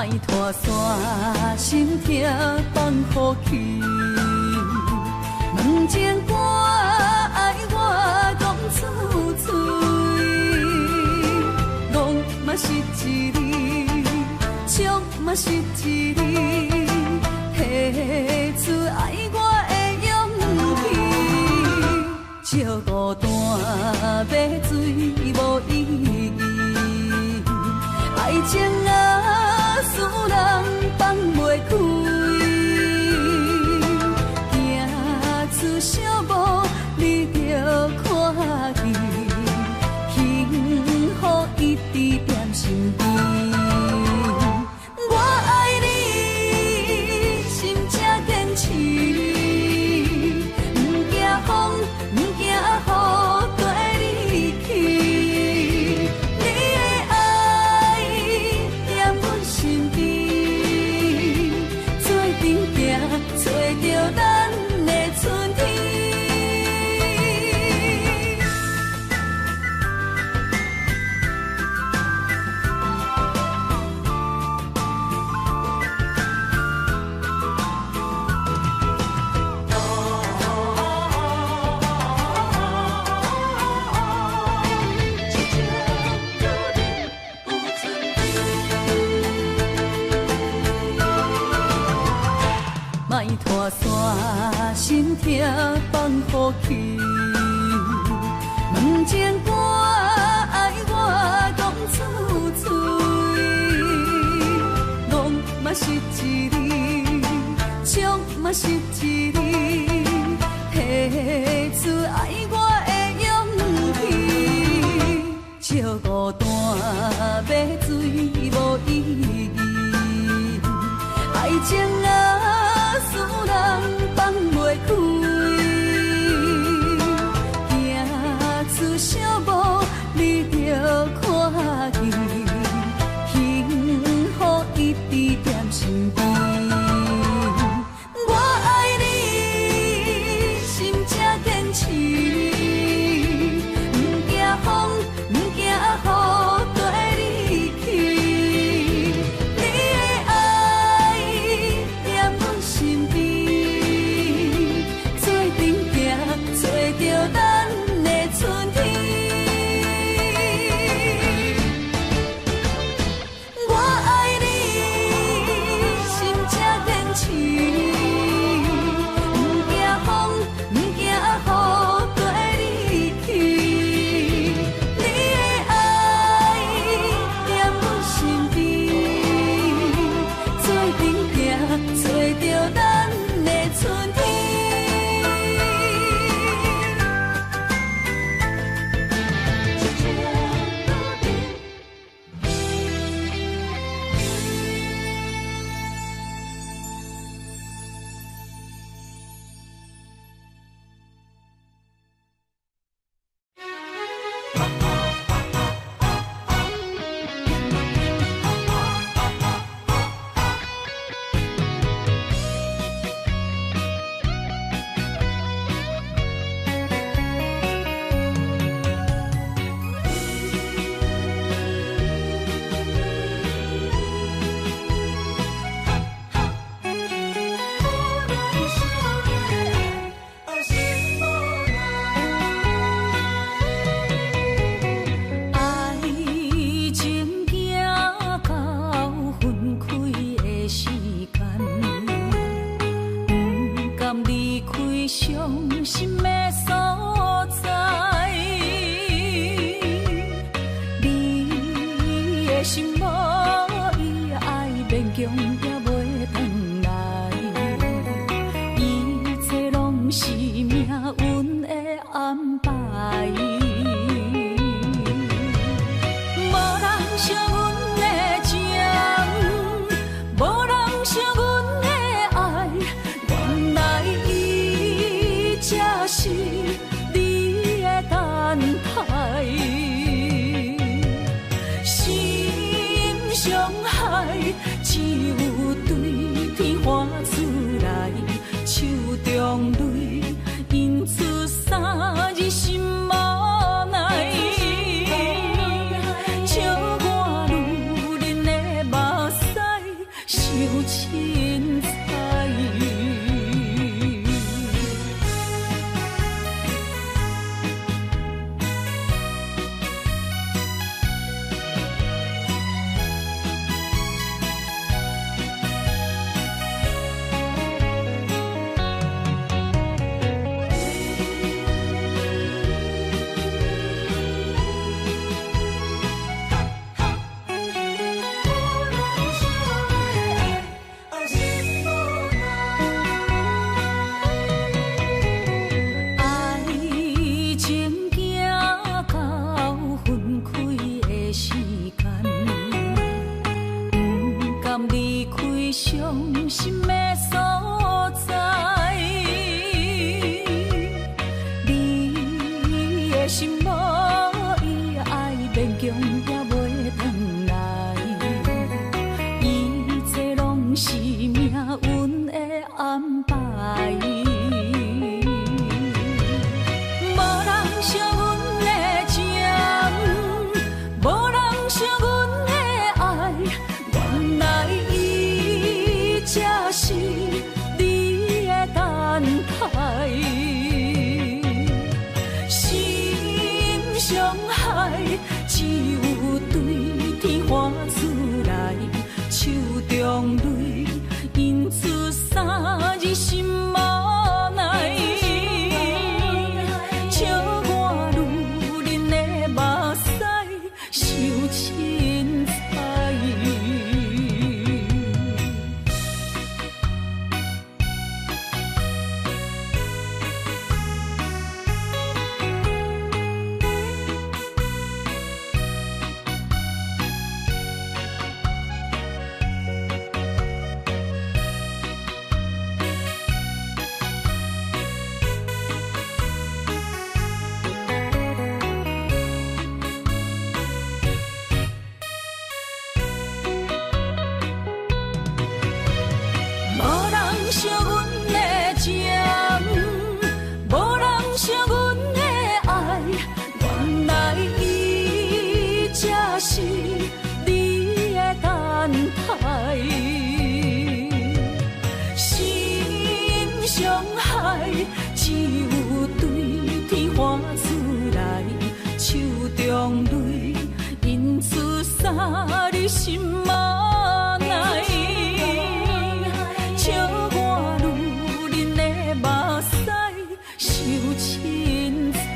莫拖山心痛放予去，问情歌爱我讲出嘴，戆嘛是一字，唱嘛是一字，提出爱我的勇气，笑孤单要水无意义，爱情啊，使人放袂开，行出小步，你着看见，幸福一直踮身边。我爱你，心才坚持，不惊风，不惊雨，跟你去。你的爱踮阮身边，做阵行，找着咱的春天。莫拖山心痛放予去，问情歌爱我讲出嘴，戆嘛是一字，唱嘛是一字，提出爱我的勇气，笑孤单要水无意义，爱情啊，使人放袂开，行出小步，你着看见，幸福一直踮身边。我爱你，心才坚持，不惊风，不惊雨，跟你去。你的爱踮阮身边，做阵行，找着咱的春天。我爱你，心才坚持，不惊风，不惊雨，跟你去。你的爱踮阮身边，做阵行，找着咱的春天。爱情行到分开的时间，不甘离开伤心的所在。你的心无伊爱勉强也袂转来，一切拢是命运的安排。无人像阮的情，无人像阮的爱，原来伊才是你的等待。心伤害，只有对天喊出来，手中泪印出三字心无奈。笑我女人的目屎，等待。心伤害，只有对天喊出来，手中泪因此洒你心嘛爱，笑我女人的目屎受凊彩。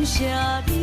下。